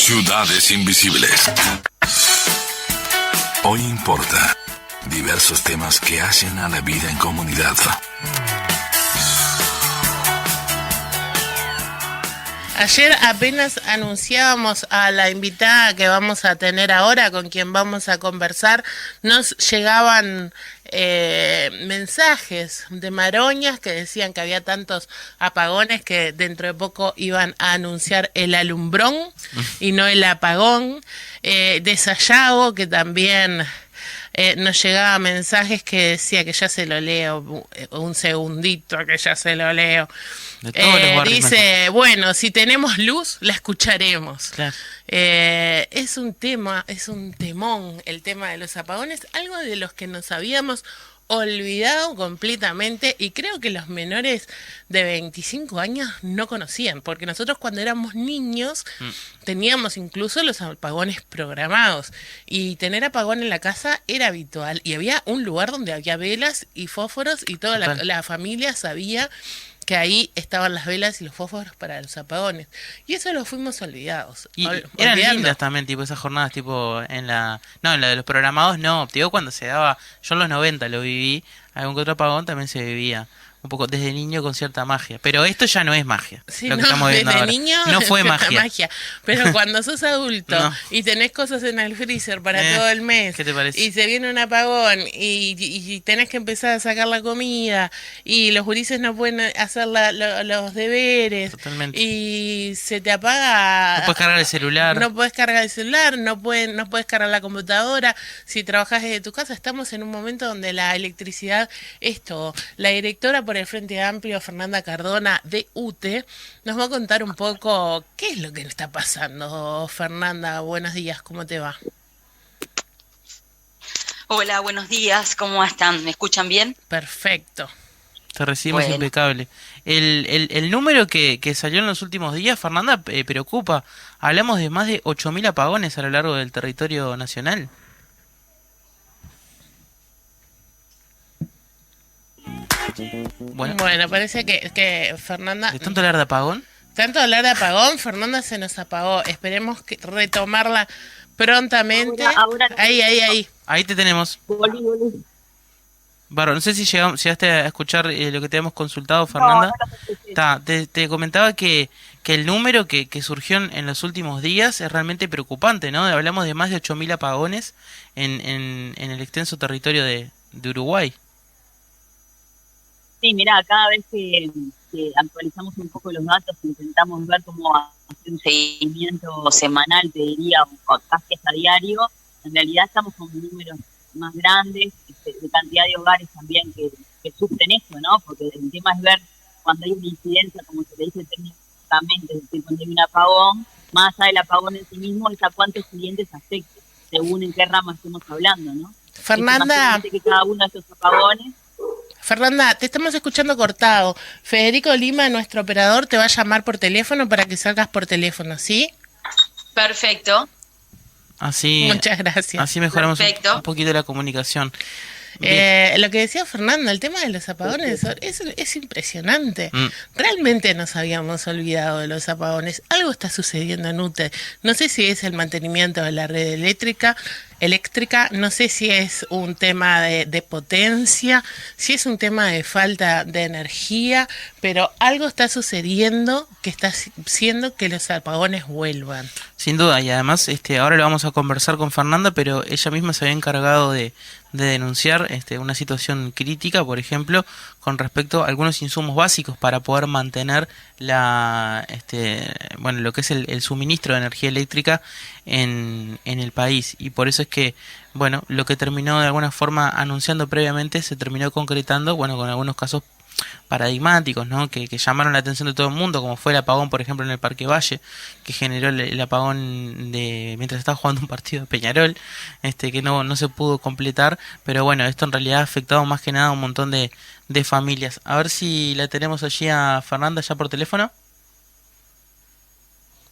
Ciudades invisibles. Hoy importa diversos temas que hacen a la vida en comunidad. Ayer apenas anunciábamos a la invitada que vamos a tener ahora, con quien vamos a conversar, nos llegaban mensajes de Maroñas que decían que había tantos apagones que dentro de poco iban a anunciar el alumbrón y no el apagón. De Sayago, que también nos llegaba mensajes que decía, que ya se lo leo, un segundito que ya se lo leo. Dice, bueno, si tenemos luz, la escucharemos. Claro. Es un temón el tema de los apagones, algo de los que nos habíamos olvidado completamente, y creo que los menores de 25 años no conocían, porque nosotros cuando éramos niños teníamos incluso los apagones programados, y tener apagón en la casa era habitual, y había un lugar donde había velas y fósforos, y toda la familia sabía que ahí estaban las velas y los fósforos para los apagones. Y eso lo fuimos olvidados. Y eran lindas también, tipo, esas jornadas, tipo, en la de los programados, no, digo, cuando se daba, yo en los 90 lo viví, algún que otro apagón también se vivía. Un poco desde niño con cierta magia. Pero esto ya no es magia. Sí, lo que estamos viendo desde ahora. niño no fue magia. Pero cuando sos adulto No. y tenés cosas en el freezer para todo el mes, ¿qué te parece? y se viene un apagón y tenés que empezar a sacar la comida, y los gurises no pueden hacer los deberes, Totalmente. y se te apaga. No puedes cargar el celular. No puedes cargar el celular, no puedes cargar la computadora. Si trabajas desde tu casa, estamos en un momento donde la electricidad es todo. La directora por el Frente Amplio, Fernanda Cardona, de UTE, nos va a contar un poco qué es lo que está pasando. Fernanda, buenos días, ¿cómo te va? Hola, buenos días, ¿cómo están? ¿Me escuchan bien? Perfecto. Te recibimos impecable. El número que salió en los últimos días, Fernanda, preocupa. Hablamos de más de 8.000 apagones a lo largo del territorio nacional. Bueno, parece que Fernanda... ¿De tanto hablar de apagón? Tanto hablar de apagón, Fernanda se nos apagó. Esperemos retomarla prontamente. Ahora. Ahí. Ahí te tenemos. Volví. Bárbaro, no sé si llegaste a escuchar lo que te hemos consultado, Fernanda. Te comentaba que el número que surgió en los últimos días es realmente preocupante, ¿no? Hablamos de más de 8.000 apagones en el extenso territorio de Uruguay. Sí, mirá, cada vez que actualizamos un poco los datos, intentamos ver cómo hacer un seguimiento semanal, te diría, o casi hasta diario. En realidad estamos con números más grandes, de cantidad de hogares también que sufren esto, ¿no? Porque el tema es ver cuando hay una incidencia, como se le dice técnicamente, es decir, cuando hay un apagón, más allá del apagón en sí mismo, es a cuántos clientes afecta, según en qué rama estemos hablando, ¿no? Fernanda, que cada uno de estos apagones... Fernanda, te estamos escuchando cortado. Federico Lima, nuestro operador, te va a llamar por teléfono para que salgas por teléfono, ¿sí? Perfecto. Así, muchas gracias. Así mejoramos un poquito la comunicación. Lo que decía Fernanda, el tema de los apagones es impresionante. Realmente nos habíamos olvidado de los apagones. Algo está sucediendo en UTE. No sé si es el mantenimiento de la red eléctrica, no sé si es un tema de potencia, si es un tema de falta de energía, pero algo está sucediendo que está haciendo que los apagones vuelvan. Sin duda, y además ahora lo vamos a conversar con Fernanda, pero ella misma se había encargado de denunciar una situación crítica, por ejemplo, con respecto a algunos insumos básicos para poder mantener lo que es el suministro de energía eléctrica en el país. Y por eso es que, lo que terminó de alguna forma anunciando previamente se terminó concretando, con algunos casos paradigmáticos, ¿no? Que llamaron la atención de todo el mundo, como fue el apagón, por ejemplo, en el Parque Valle, que generó el apagón mientras estaba jugando un partido de Peñarol, que no se pudo completar, pero esto en realidad ha afectado más que nada a un montón de familias. A ver si la tenemos allí a Fernanda ya por teléfono.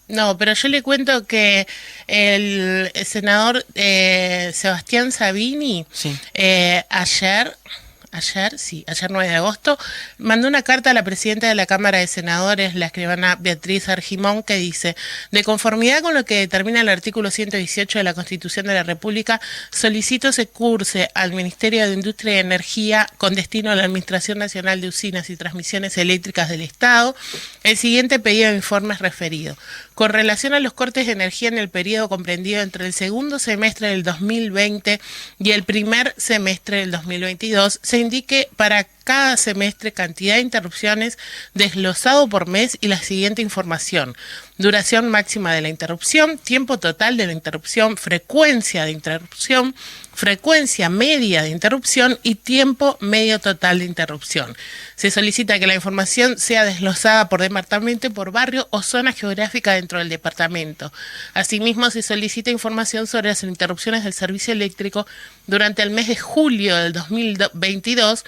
No, pero yo le cuento que el senador Sebastián Sabini, sí, ayer ayer 9 de agosto, mandó una carta a la presidenta de la Cámara de Senadores, la escribana Beatriz Argimón, que dice: de conformidad con lo que determina el artículo 118 de la Constitución de la República, solicito se curse al Ministerio de Industria y Energía, con destino a la Administración Nacional de Usinas y Transmisiones Eléctricas del Estado, el siguiente pedido de informes referido. Con relación a los cortes de energía en el periodo comprendido entre el segundo semestre del 2020 y el primer semestre del 2022, se indique para cada semestre cantidad de interrupciones desglosado por mes y la siguiente información: duración máxima de la interrupción, tiempo total de la interrupción, frecuencia de interrupción, frecuencia media de interrupción y tiempo medio total de interrupción. Se solicita que la información sea desglosada por departamento, por barrio o zona geográfica dentro del departamento. Asimismo, se solicita información sobre las interrupciones del servicio eléctrico durante el mes de julio del 2022,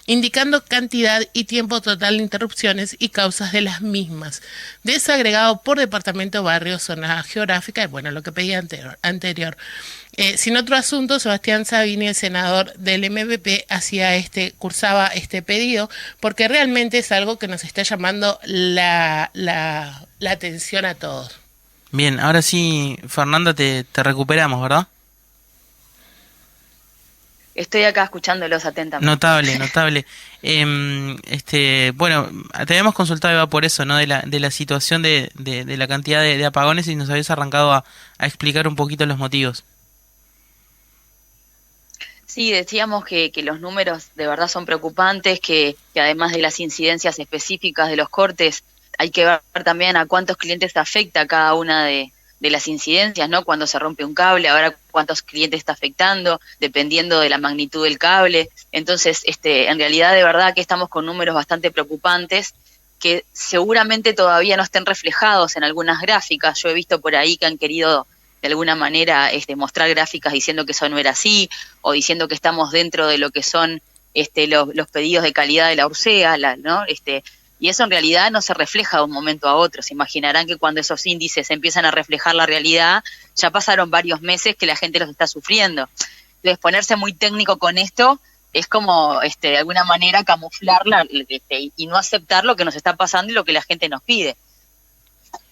indicando cantidad y tiempo total de interrupciones y causas de las mismas, desagregado por departamento, barrio, zona geográfica, y bueno, lo que pedía anterior. Sin otro asunto, Sebastián Sabini, el senador del MPP, cursaba este pedido, porque realmente es algo que nos está llamando la atención a todos. Bien, ahora sí, Fernanda, te recuperamos, ¿verdad? Estoy acá escuchándolos atentamente. Notable. Bueno, te habíamos consultado, Eva, por eso, ¿no? De la situación de la cantidad de apagones, y nos habías arrancado a explicar un poquito los motivos. Sí, decíamos que los números de verdad son preocupantes, que además de las incidencias específicas de los cortes, hay que ver también a cuántos clientes afecta cada una de las incidencias, ¿no? Cuando se rompe un cable, ahora cuántos clientes está afectando, dependiendo de la magnitud del cable. Entonces, en realidad, de verdad que estamos con números bastante preocupantes, que seguramente todavía no estén reflejados en algunas gráficas. Yo he visto por ahí que han querido de alguna manera mostrar gráficas diciendo que eso no era así, o diciendo que estamos dentro de lo que son los pedidos de calidad de la Ursea, ¿no? Y eso en realidad no se refleja de un momento a otro. Se imaginarán que cuando esos índices empiezan a reflejar la realidad, ya pasaron varios meses que la gente los está sufriendo. Entonces, ponerse muy técnico con esto es como, de alguna manera, camuflarla y no aceptar lo que nos está pasando y lo que la gente nos pide.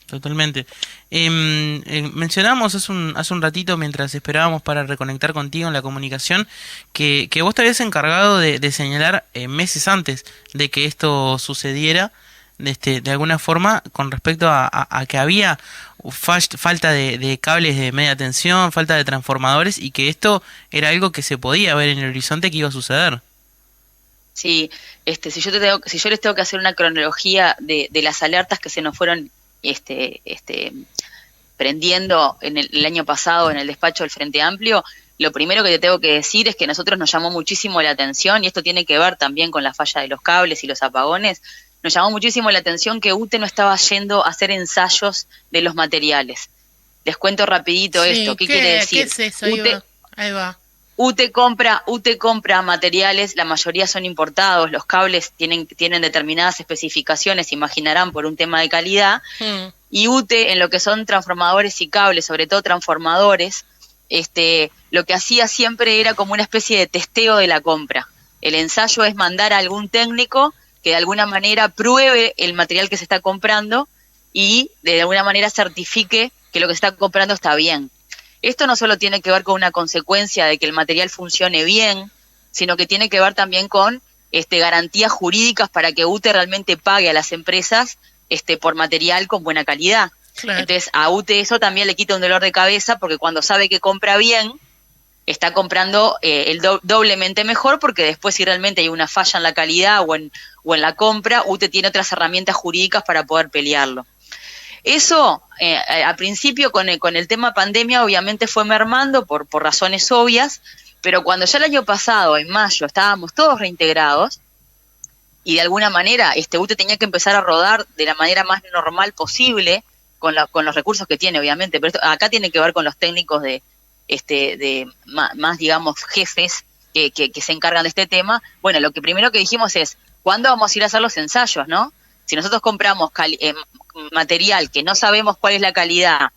Totalmente. Mencionábamos hace un ratito, mientras esperábamos para reconectar contigo en la comunicación, que vos te habías encargado de señalar meses antes de que esto sucediera, de alguna forma, con respecto a que había falta de cables de media tensión, falta de transformadores, y que esto era algo que se podía ver en el horizonte que iba a suceder. Sí, si yo les tengo que hacer una cronología de las alertas que se nos fueron prendiendo en el año pasado en el despacho del Frente Amplio, lo primero que te tengo que decir es que a nosotros nos llamó muchísimo la atención, y esto tiene que ver también con la falla de los cables y los apagones. Nos llamó muchísimo la atención que UTE no estaba yendo a hacer ensayos de los materiales. Les cuento rapidito esto. ¿Qué quiere decir? ¿Qué es eso? Ahí va. UTE compra materiales, la mayoría son importados, los cables tienen determinadas especificaciones, imaginarán, por un tema de calidad, y UTE, en lo que son transformadores y cables, sobre todo transformadores, lo que hacía siempre era como una especie de testeo de la compra. El ensayo es mandar a algún técnico que de alguna manera pruebe el material que se está comprando y de alguna manera certifique que lo que se está comprando está bien. Esto no solo tiene que ver con una consecuencia de que el material funcione bien, sino que tiene que ver también con garantías jurídicas para que UTE realmente pague a las empresas por material con buena calidad. Claro. Entonces, a UTE eso también le quita un dolor de cabeza, porque cuando sabe que compra bien, está comprando doblemente mejor, porque después, si realmente hay una falla en la calidad o en la compra, UTE tiene otras herramientas jurídicas para poder pelearlo. Eso, al principio con el tema pandemia, obviamente fue mermando por razones obvias, pero cuando ya el año pasado, en mayo, estábamos todos reintegrados, y de alguna manera UTE tenía que empezar a rodar de la manera más normal posible, con los recursos que tiene, obviamente, pero esto acá tiene que ver con los técnicos de más, digamos, jefes que se encargan de este tema. Bueno, lo que primero que dijimos es, ¿cuándo vamos a ir a hacer los ensayos, no? Si nosotros compramos material que no sabemos cuál es la calidad,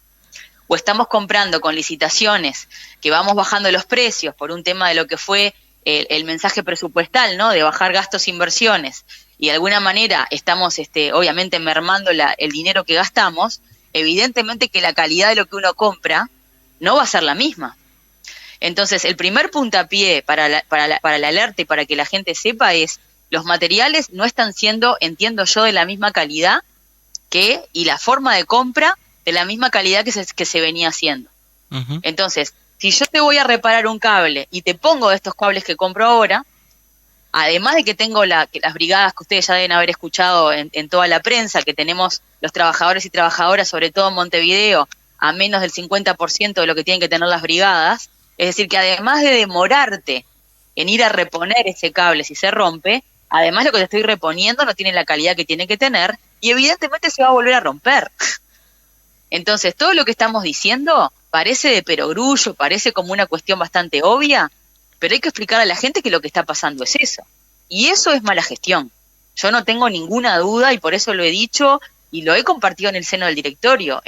o estamos comprando con licitaciones que vamos bajando los precios por un tema de lo que fue el mensaje presupuestal, ¿no? De bajar gastos e inversiones, y de alguna manera estamos obviamente mermando el dinero que gastamos, evidentemente que la calidad de lo que uno compra no va a ser la misma. Entonces, el primer puntapié para la alerta y para que la gente sepa es: los materiales no están siendo, entiendo yo, de la misma calidad y la forma de compra de la misma calidad que se venía haciendo. Ujú. Entonces, si yo te voy a reparar un cable y te pongo estos cables que compro ahora, además de que tengo las brigadas que ustedes ya deben haber escuchado en toda la prensa, que tenemos los trabajadores y trabajadoras, sobre todo en Montevideo, a menos del 50% de lo que tienen que tener las brigadas, es decir, que además de demorarte en ir a reponer ese cable si se rompe, además lo que te estoy reponiendo no tiene la calidad que tiene que tener y evidentemente se va a volver a romper. Entonces, todo lo que estamos diciendo parece de perogrullo, parece como una cuestión bastante obvia, pero hay que explicar a la gente que lo que está pasando es eso. Y eso es mala gestión. Yo no tengo ninguna duda y por eso lo he dicho y lo he compartido en el seno del directorio.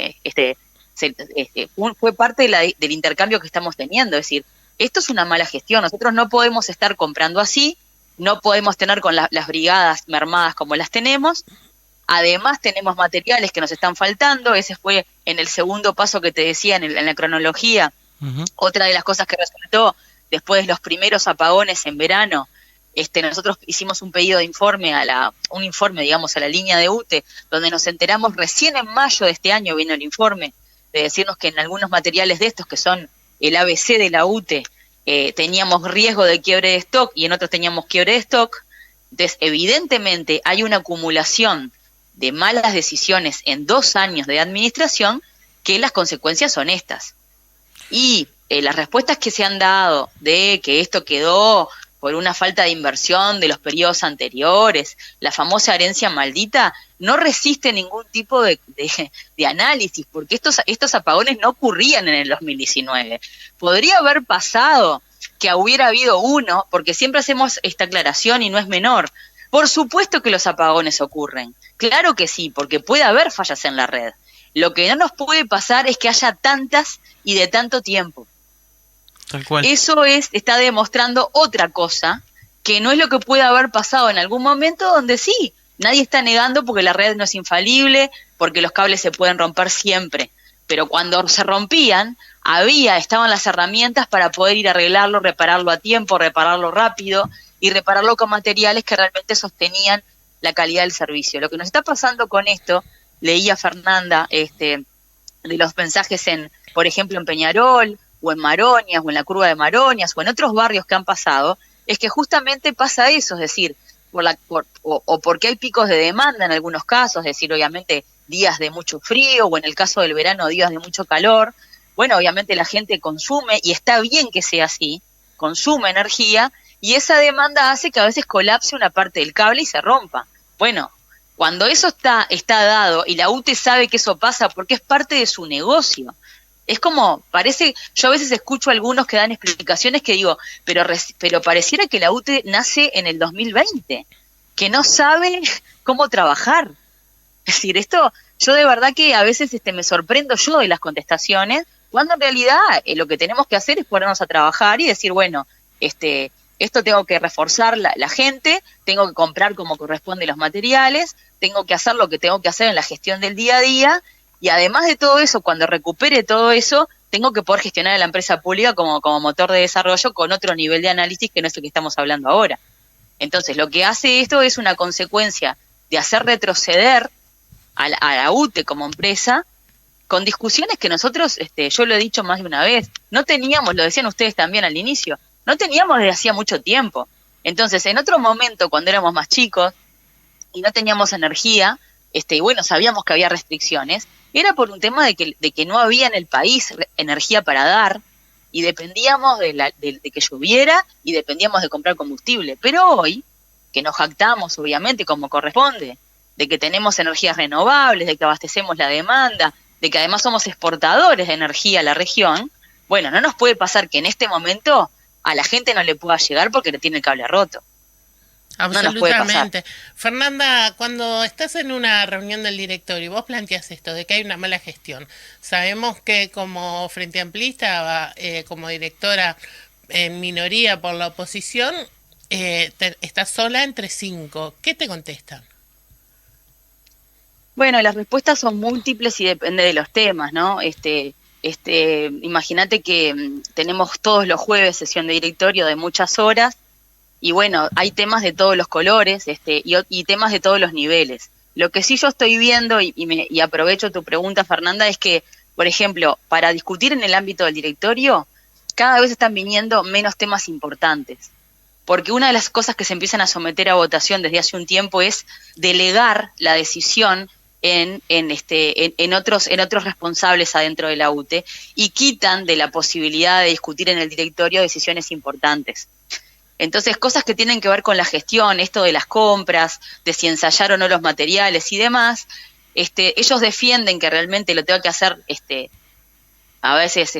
Fue parte del intercambio que estamos teniendo. Es decir, esto es una mala gestión. Nosotros no podemos estar comprando así, no podemos tener con las brigadas mermadas como las tenemos. Además tenemos materiales que nos están faltando. Ese fue en el segundo paso que te decía en la cronología. Ujú. Otra de las cosas que resultó después de los primeros apagones en verano, nosotros hicimos un pedido de informe a la línea de UTE, donde nos enteramos recién en mayo de este año, vino el informe, de decirnos que en algunos materiales de estos, que son el ABC de la UTE, teníamos riesgo de quiebre de stock y en otros teníamos quiebre de stock. Entonces, evidentemente hay una acumulación de malas decisiones en 2 años de administración que las consecuencias son estas. Y las respuestas que se han dado de que esto quedó por una falta de inversión de los periodos anteriores, la famosa herencia maldita, no resiste ningún tipo de análisis, porque estos apagones no ocurrían en el 2019. Podría haber pasado que hubiera habido uno, porque siempre hacemos esta aclaración y no es menor. Por supuesto que los apagones ocurren, claro que sí, porque puede haber fallas en la red. Lo que no nos puede pasar es que haya tantas y de tanto tiempo. Tal cual. Eso está demostrando otra cosa, que no es lo que puede haber pasado en algún momento donde sí, nadie está negando porque la red no es infalible, porque los cables se pueden romper siempre, pero cuando se rompían, estaban las herramientas para poder ir a arreglarlo, repararlo a tiempo, repararlo rápido y repararlo con materiales que realmente sostenían la calidad del servicio. Lo que nos está pasando con esto, leía Fernanda de los mensajes por ejemplo, en Peñarol, o en Maroñas, o en la curva de Maroñas, o en otros barrios que han pasado, es que justamente pasa eso, es decir, porque hay picos de demanda en algunos casos, es decir, obviamente días de mucho frío, o en el caso del verano días de mucho calor. Bueno, obviamente la gente consume, y está bien que sea así, consume energía, y esa demanda hace que a veces colapse una parte del cable y se rompa. Bueno, cuando eso está dado, y la UTE sabe que eso pasa porque es parte de su negocio, es como, yo a veces escucho a algunos que dan explicaciones que digo, pero pareciera que la UTE nace en el 2020, que no sabe cómo trabajar. Es decir, yo de verdad que a veces me sorprendo yo de las contestaciones, cuando en realidad lo que tenemos que hacer es ponernos a trabajar y decir, bueno, esto tengo que reforzar la gente, tengo que comprar como corresponde los materiales, tengo que hacer lo que tengo que hacer en la gestión del día a día, y además de todo eso, cuando recupere todo eso, tengo que poder gestionar a la empresa pública como motor de desarrollo con otro nivel de análisis que no es el que estamos hablando ahora. Entonces, lo que hace esto es una consecuencia de hacer retroceder a la UTE como empresa con discusiones que nosotros, yo lo he dicho más de una vez, no teníamos, lo decían ustedes también al inicio, no teníamos desde hacía mucho tiempo. Entonces, en otro momento, cuando éramos más chicos y no teníamos energía, y bueno, sabíamos que había restricciones, era por un tema de que no había en el país energía para dar, y dependíamos de que lloviera y dependíamos de comprar combustible. Pero hoy, que nos jactamos, obviamente, como corresponde, de que tenemos energías renovables, de que abastecemos la demanda, de que además somos exportadores de energía a la región, bueno, no nos puede pasar que en este momento a la gente no le pueda llegar porque le tiene el cable roto. Absolutamente. Fernanda, cuando estás en una reunión del directorio y vos planteas esto de que hay una mala gestión, sabemos que como Frente Amplista, como directora, en minoría por la oposición, estás sola entre 5. ¿Qué te contestan? Bueno, las respuestas son múltiples y depende de los temas, ¿no? Imagínate que tenemos todos los jueves sesión de directorio de muchas horas y bueno, hay temas de todos los colores, y temas de todos los niveles. Lo que sí yo estoy viendo y aprovecho tu pregunta, Fernanda, es que, por ejemplo, para discutir en el ámbito del directorio, cada vez están viniendo menos temas importantes. Porque una de las cosas que se empiezan a someter a votación desde hace un tiempo es delegar la decisión en otros responsables adentro de la UTE y quitan de la posibilidad de discutir en el directorio decisiones importantes. Entonces, cosas que tienen que ver con la gestión, esto de las compras, de si ensayar o no los materiales y demás, ellos defienden que realmente lo tenga que hacer a veces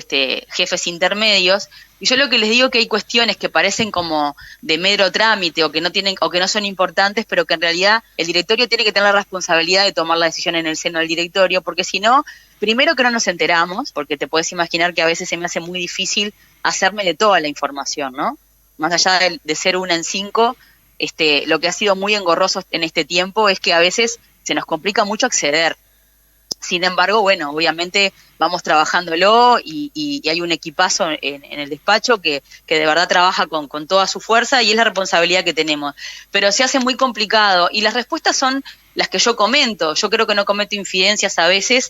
jefes intermedios, y yo lo que les digo que hay cuestiones que parecen como de mero trámite o que no son importantes, pero que en realidad el directorio tiene que tener la responsabilidad de tomar la decisión en el seno del directorio, porque si no, primero que no nos enteramos, porque te puedes imaginar que a veces se me hace muy difícil hacerme de toda la información, ¿no? Más allá de ser 1 en 5, lo que ha sido muy engorroso en este tiempo es que a veces se nos complica mucho acceder. Sin embargo, bueno, obviamente vamos trabajándolo y hay un equipazo en el despacho que de verdad trabaja con toda su fuerza y es la responsabilidad que tenemos. Pero se hace muy complicado y las respuestas son las que yo comento. Yo creo que no cometo infidencias a veces,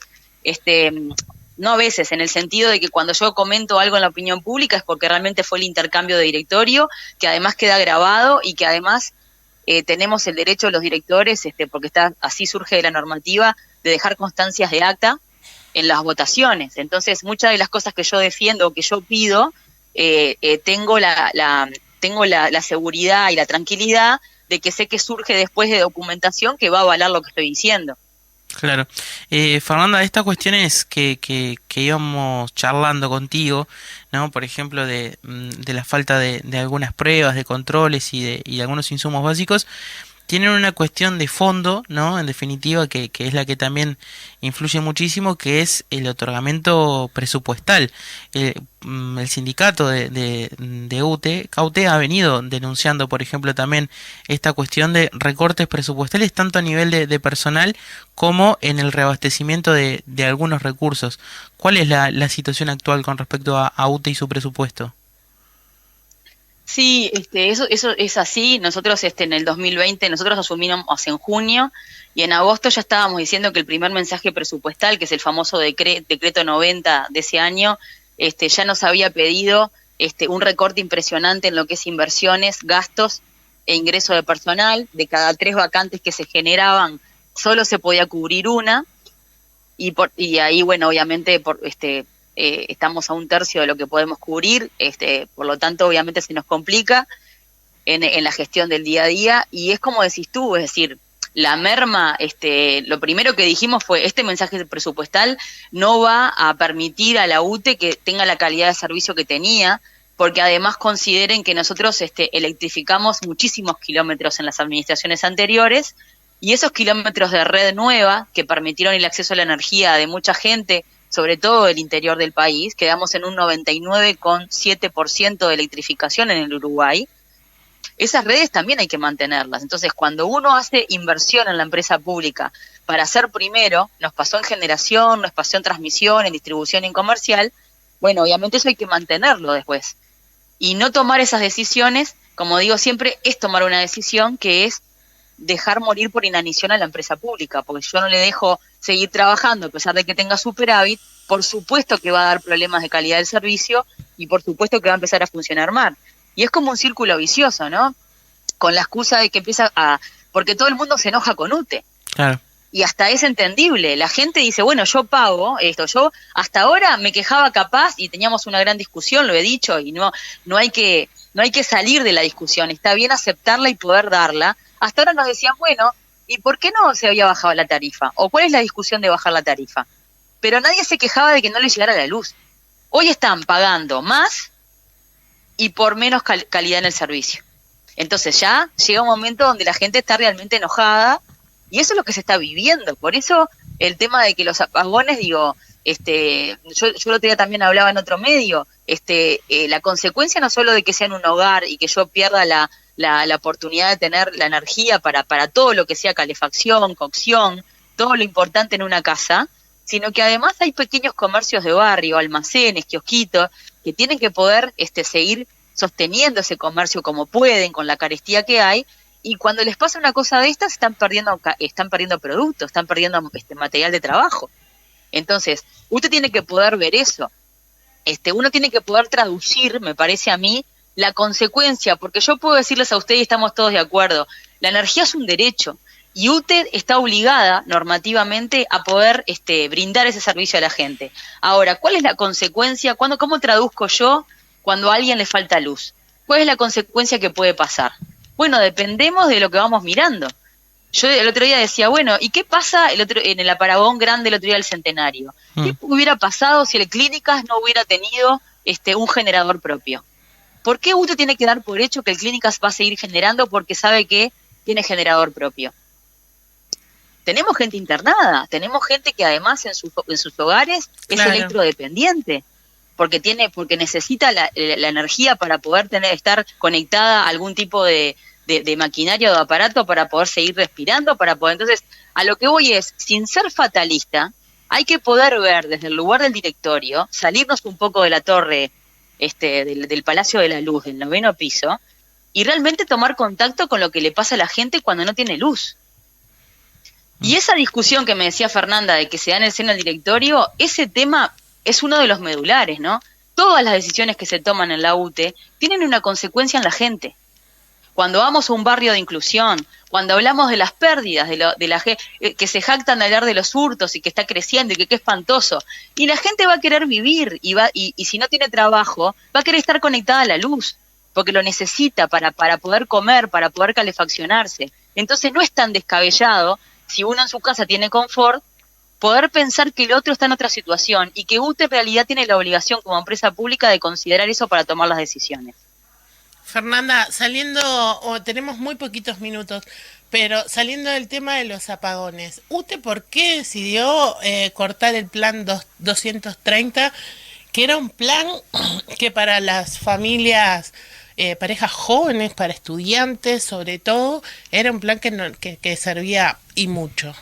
no a veces, en el sentido de que cuando yo comento algo en la opinión pública es porque realmente fue el intercambio de directorio, que además queda grabado y que además tenemos el derecho los directores, porque así surge de la normativa, de dejar constancias de acta en las votaciones. Entonces, muchas de las cosas que yo defiendo o que yo pido, tengo la seguridad y la tranquilidad de que sé que surge después de documentación que va a avalar lo que estoy diciendo. Claro. Fernanda, estas cuestiones que íbamos charlando contigo, ¿no? Por ejemplo, de la falta de algunas pruebas, de controles y de algunos insumos básicos, tienen una cuestión de fondo, ¿no? En definitiva, que es la que también influye muchísimo, que es el otorgamiento presupuestal. El sindicato de UTE, CAUTE, ha venido denunciando, por ejemplo, también esta cuestión de recortes presupuestales, tanto a nivel de personal como en el reabastecimiento de algunos recursos. ¿Cuál es la situación actual con respecto a UTE y su presupuesto? Sí, eso es así. Nosotros en el 2020, nosotros asumimos en junio y en agosto ya estábamos diciendo que el primer mensaje presupuestal, que es el famoso decreto 90 de ese año, ya nos había pedido un recorte impresionante en lo que es inversiones, gastos e ingreso de personal. De cada 3 vacantes que se generaban, solo se podía cubrir una y ahí, bueno, obviamente estamos a 1/3 de lo que podemos cubrir, por lo tanto obviamente se nos complica en la gestión del día a día y es como decís tú, es decir, la merma, lo primero que dijimos fue este mensaje presupuestal no va a permitir a la UTE que tenga la calidad de servicio que tenía, porque además consideren que nosotros electrificamos muchísimos kilómetros en las administraciones anteriores y esos kilómetros de red nueva que permitieron el acceso a la energía de mucha gente, sobre todo del interior del país, quedamos en un 99,7% de electrificación en el Uruguay. Esas redes también hay que mantenerlas. Entonces, cuando uno hace inversión en la empresa pública para ser primero, nos pasó en generación, nos pasó en transmisión, en distribución y en comercial, bueno, obviamente eso hay que mantenerlo después. Y no tomar esas decisiones, como digo siempre, es tomar una decisión que es dejar morir por inanición a la empresa pública, porque yo no le dejo seguir trabajando a pesar de que tenga superávit, por supuesto que va a dar problemas de calidad del servicio y por supuesto que va a empezar a funcionar mal. Y es como un círculo vicioso, ¿no? Con la excusa de que porque todo el mundo se enoja con UTE. Claro. Y hasta es entendible. La gente dice, bueno, yo pago esto. Yo hasta ahora me quejaba capaz y teníamos una gran discusión, lo he dicho, y no hay que salir de la discusión. Está bien aceptarla y poder darla. Hasta ahora nos decían, bueno, ¿y por qué no se había bajado la tarifa? ¿O cuál es la discusión de bajar la tarifa? Pero nadie se quejaba de que no le llegara la luz. Hoy están pagando más y por menos calidad en el servicio. Entonces ya llega un momento donde la gente está realmente enojada y eso es lo que se está viviendo. Por eso el tema de que los apagones, yo el otro día también hablaba en otro medio, la consecuencia no solo de que sea en un hogar y que yo pierda la oportunidad de tener la energía para todo lo que sea calefacción, cocción, todo lo importante en una casa, sino que además hay pequeños comercios de barrio, almacenes, kiosquitos, que tienen que poder seguir sosteniendo ese comercio como pueden, con la carestía que hay, y cuando les pasa una cosa de estas, están perdiendo productos, están perdiendo material de trabajo. Entonces, usted tiene que poder ver eso. Uno tiene que poder traducir, me parece a mí, la consecuencia, porque yo puedo decirles a ustedes, y estamos todos de acuerdo, la energía es un derecho, y UTE está obligada normativamente a poder brindar ese servicio a la gente. Ahora, ¿cuál es la consecuencia? ¿Cómo traduzco yo cuando a alguien le falta luz? ¿Cuál es la consecuencia que puede pasar? Bueno, dependemos de lo que vamos mirando. Yo el otro día decía, bueno, ¿y qué pasa en el apagón grande el otro día del Centenario? ¿Qué hubiera pasado si el Clínicas no hubiera tenido un generador propio? ¿Por qué UTE tiene que dar por hecho que el Clínicas va a seguir generando porque sabe que tiene generador propio? Tenemos gente internada, tenemos gente que además en sus hogares es electrodependiente, porque necesita la energía para poder estar conectada a algún tipo de maquinaria o de aparato para poder seguir respirando, Entonces, a lo que voy es, sin ser fatalista, hay que poder ver desde el lugar del directorio, salirnos un poco de la torre del Palacio de la Luz, del 9º piso, y realmente tomar contacto con lo que le pasa a la gente cuando no tiene luz. Y esa discusión que me decía Fernanda de que se da en el seno del directorio, ese tema es uno de los medulares, ¿no? Todas las decisiones que se toman en la UTE tienen una consecuencia en la gente. Cuando vamos a un barrio de inclusión, cuando hablamos de las pérdidas, que se jactan de hablar de los hurtos y que está creciendo y que qué espantoso, y la gente va a querer vivir y si no tiene trabajo, va a querer estar conectada a la luz, porque lo necesita para poder comer, para poder calefaccionarse. Entonces no es tan descabellado, si uno en su casa tiene confort, poder pensar que el otro está en otra situación y que UTE en realidad tiene la obligación como empresa pública de considerar eso para tomar las decisiones. Fernanda, tenemos muy poquitos minutos, pero saliendo del tema de los apagones, ¿UTE por qué decidió cortar el plan 230, que era un plan que para las familias, parejas jóvenes, para estudiantes sobre todo, era un plan que servía y mucho?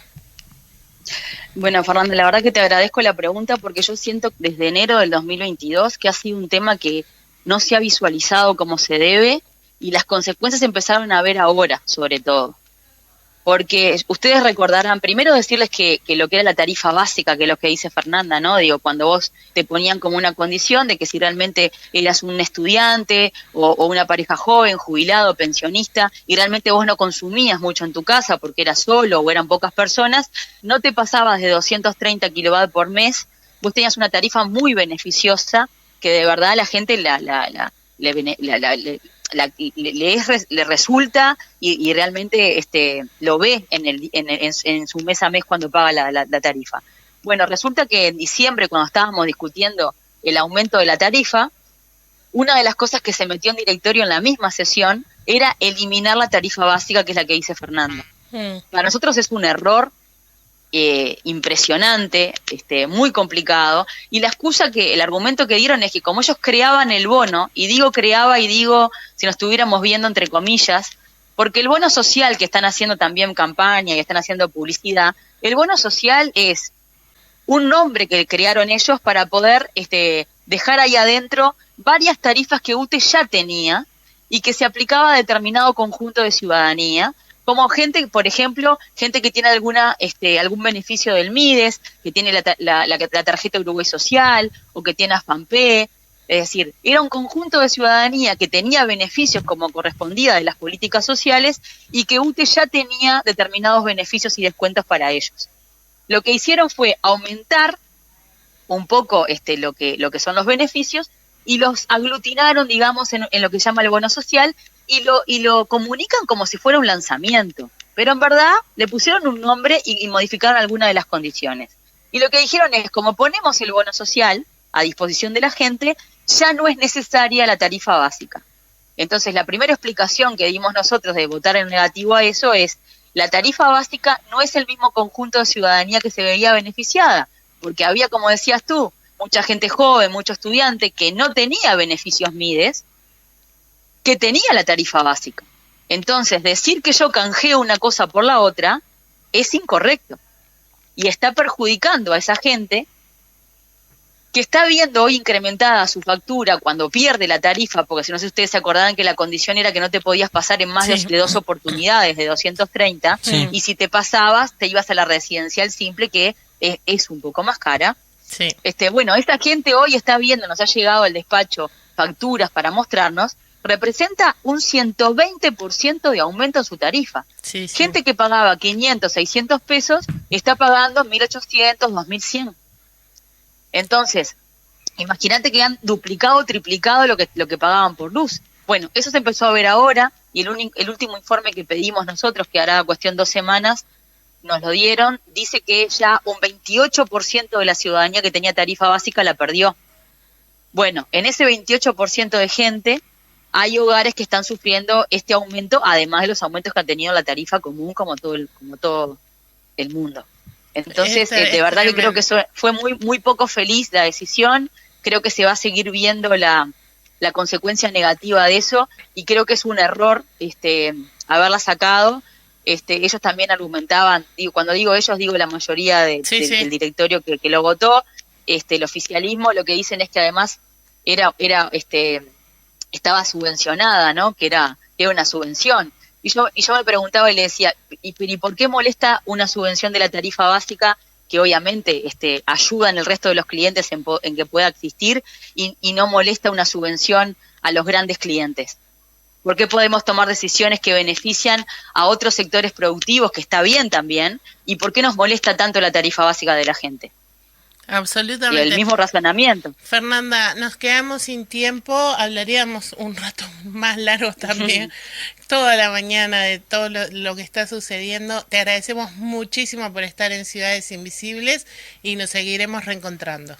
Bueno, Fernanda, la verdad que te agradezco la pregunta porque yo siento desde enero del 2022 que ha sido un tema que no se ha visualizado como se debe y las consecuencias empezaron a ver ahora, sobre todo. Porque ustedes recordarán, primero decirles que lo que era la tarifa básica, que es lo que dice Fernanda, ¿no? Digo, cuando vos te ponían como una condición de que si realmente eras un estudiante o una pareja joven, jubilado, pensionista, y realmente vos no consumías mucho en tu casa porque eras solo o eran pocas personas, no te pasabas de 230 kilovatios por mes, vos tenías una tarifa muy beneficiosa que de verdad a la gente le resulta y realmente lo ve en su mes a mes cuando paga la tarifa. Bueno, resulta que en diciembre, cuando estábamos discutiendo el aumento de la tarifa, una de las cosas que se metió en directorio en la misma sesión era eliminar la tarifa básica, que es la que dice Fernanda. Para nosotros es un error impresionante, muy complicado, y el argumento que dieron es que como ellos creaban el bono, y digo creaba y digo si nos estuviéramos viendo entre comillas, porque el bono social que están haciendo también campaña y están haciendo publicidad, el bono social es un nombre que crearon ellos para poder dejar ahí adentro varias tarifas que UTE ya tenía y que se aplicaba a determinado conjunto de ciudadanía, como gente, por ejemplo, gente que tiene algún beneficio del MIDES, que tiene la tarjeta Uruguay Social, o que tiene AFAMPE. Es decir, era un conjunto de ciudadanía que tenía beneficios como correspondía de las políticas sociales y que UTE ya tenía determinados beneficios y descuentos para ellos. Lo que hicieron fue aumentar un poco lo que son los beneficios y los aglutinaron, digamos, en lo que se llama el bono social, y lo comunican como si fuera un lanzamiento, pero en verdad le pusieron un nombre y modificaron algunas de las condiciones. Y lo que dijeron es, como ponemos el bono social a disposición de la gente, ya no es necesaria la tarifa básica. Entonces, la primera explicación que dimos nosotros de votar en negativo a eso es, la tarifa básica no es el mismo conjunto de ciudadanía que se veía beneficiada, porque había, como decías tú, mucha gente joven, mucho estudiante que no tenía beneficios Mides, que tenía la tarifa básica. Entonces, decir que yo canjeo una cosa por la otra es incorrecto y está perjudicando a esa gente que está viendo hoy incrementada su factura cuando pierde la tarifa, porque si no sé si ustedes se acordarán que la condición era que no te podías pasar en más Sí. de 2 oportunidades de 230, Sí. y si te pasabas, te ibas a la residencial simple, que es un poco más cara. Sí. Bueno, esta gente hoy está viendo, nos ha llegado al despacho facturas para mostrarnos, representa un 120% de aumento en su tarifa. Sí, sí. Gente que pagaba 500, 600 pesos, está pagando 1.800, 2.100. Entonces, imagínate que han duplicado o triplicado lo que pagaban por luz. Bueno, eso se empezó a ver ahora, y el último informe que pedimos nosotros, que hará cuestión 2 semanas, nos lo dieron, dice que ya un 28% de la ciudadanía que tenía tarifa básica la perdió. Bueno, en ese 28% de gente, hay hogares que están sufriendo este aumento, además de los aumentos que han tenido la tarifa común, como todo el mundo. Entonces, de verdad que creo que eso fue muy poco feliz la decisión. Creo que se va a seguir viendo la consecuencia negativa de eso, y creo que es un error haberla sacado. Ellos también argumentaban, cuando digo ellos, digo la mayoría del directorio que lo votó. El oficialismo lo que dicen es que además estaba subvencionada, ¿no? Que era una subvención. Y yo me preguntaba y le decía, ¿y por qué molesta una subvención de la tarifa básica, que obviamente ayuda en el resto de los clientes en que pueda existir, y no molesta una subvención a los grandes clientes? ¿Por qué podemos tomar decisiones que benefician a otros sectores productivos, que está bien también? ¿Y por qué nos molesta tanto la tarifa básica de la gente? Absolutamente. Y el mismo razonamiento. Fernanda, nos quedamos sin tiempo, hablaríamos un rato más largo también, toda la mañana, de todo lo que está sucediendo. Te agradecemos muchísimo por estar en Ciudades Invisibles y nos seguiremos reencontrando.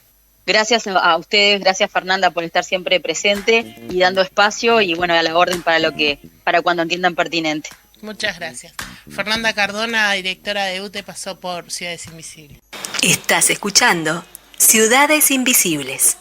Gracias a ustedes, gracias Fernanda por estar siempre presente y dando espacio, y bueno, a la orden para cuando entiendan pertinente. Muchas gracias. Fernanda Cardona, directora de UTE, pasó por Ciudades Invisibles. Estás escuchando Ciudades Invisibles.